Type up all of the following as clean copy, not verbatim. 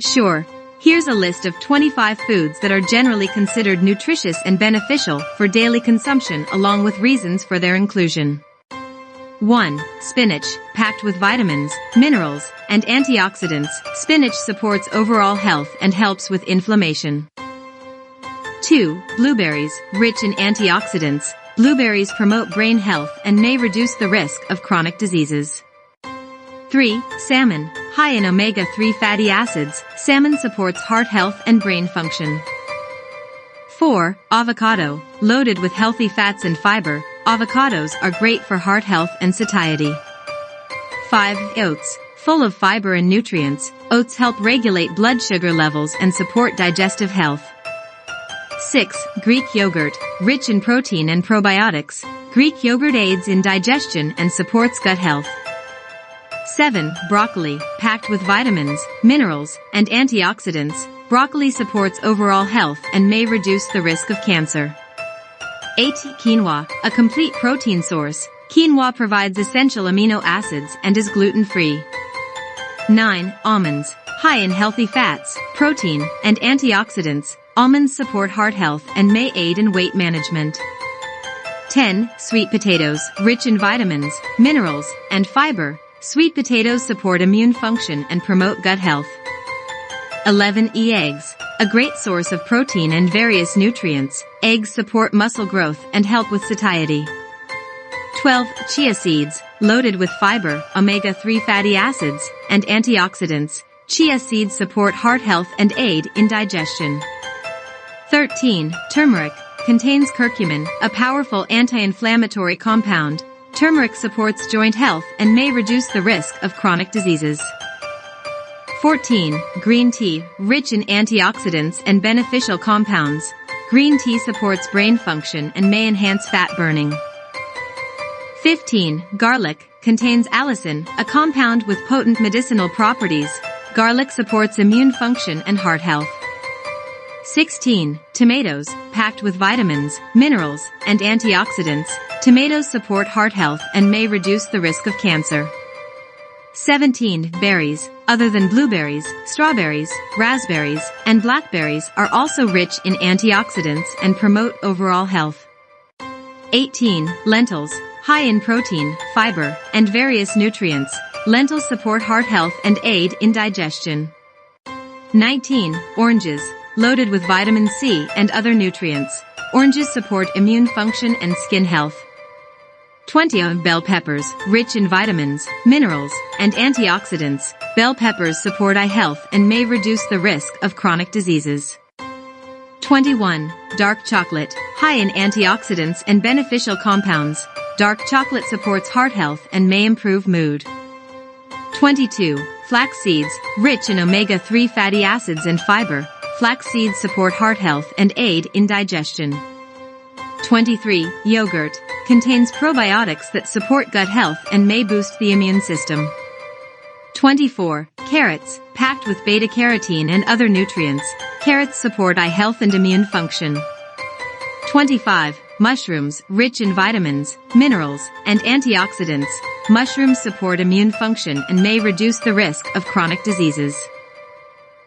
Sure. Here's a list of 25 foods that are generally considered nutritious and beneficial for daily consumption along with reasons for their inclusion. 1. Spinach, packed with vitamins, minerals, and antioxidants. Spinach supports overall health and helps with inflammation. 2. Blueberries, rich in antioxidants. Blueberries promote brain health and may reduce the risk of chronic diseases. 3. Salmon, high in omega-3 fatty acids. Salmon supports heart health and brain function. 4. Avocado, loaded with healthy fats and fiber. Avocados are great for heart health and satiety. 5. Oats, full of fiber and nutrients. Oats help regulate blood sugar levels and support digestive health. 6. Greek yogurt, rich in protein and probiotics. Greek yogurt aids in digestion and supports gut health. 7. Broccoli, packed with vitamins, minerals, and antioxidants. Broccoli supports overall health and may reduce the risk of cancer. 8. Quinoa, a complete protein source. Quinoa provides essential amino acids and is gluten-free. 9. Almonds, high in healthy fats, protein, and antioxidants. Almonds support heart health and may aid in weight management. 10. Sweet potatoes, rich in vitamins, minerals, and fiber. Sweet potatoes support immune function and promote gut health. 11. Eggs, a great source of protein and various nutrients. Eggs support muscle growth and help with satiety. 12. Chia seeds, loaded with fiber, omega-3 fatty acids, and antioxidants. Chia seeds support heart health and aid in digestion. 13. Turmeric, contains curcumin, a powerful anti-inflammatory compound. Turmeric supports joint health and may reduce the risk of chronic diseases. 14. Green tea, rich in antioxidants and beneficial compounds. Green tea supports brain function and may enhance fat burning. 15. Garlic, contains allicin, a compound with potent medicinal properties. Garlic supports immune function and heart health. 16. Tomatoes, packed with vitamins, minerals, and antioxidants. Tomatoes support heart health and may reduce the risk of cancer. 17. Berries, other than blueberries, strawberries, raspberries, and blackberries are also rich in antioxidants and promote overall health. 18. Lentils, high in protein, fiber, and various nutrients. Lentils support heart health and aid in digestion. 19. Oranges, loaded with vitamin C and other nutrients. Oranges support immune function and skin health. 20. Bell peppers, rich in vitamins, minerals, and antioxidants. Bell peppers support eye health and may reduce the risk of chronic diseases. 21. Dark chocolate, high in antioxidants and beneficial compounds. Dark chocolate supports heart health and may improve mood. 22. Flax seeds, rich in omega-3 fatty acids and fiber. Flax seeds support heart health and aid in digestion. 23. Yogurt, contains probiotics that support gut health and may boost the immune system. 24. Carrots, packed with beta-carotene and other nutrients. Carrots support eye health and immune function. 25. Mushrooms, rich in vitamins, minerals, and antioxidants. Mushrooms support immune function and may reduce the risk of chronic diseases.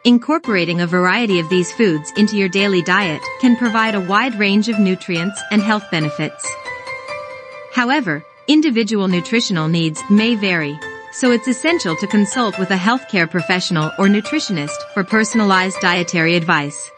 Incorporating a variety of these foods into your daily diet can provide a wide range of nutrients and health benefits. However, individual nutritional needs may vary, so it's essential to consult with a healthcare professional or nutritionist for personalized dietary advice.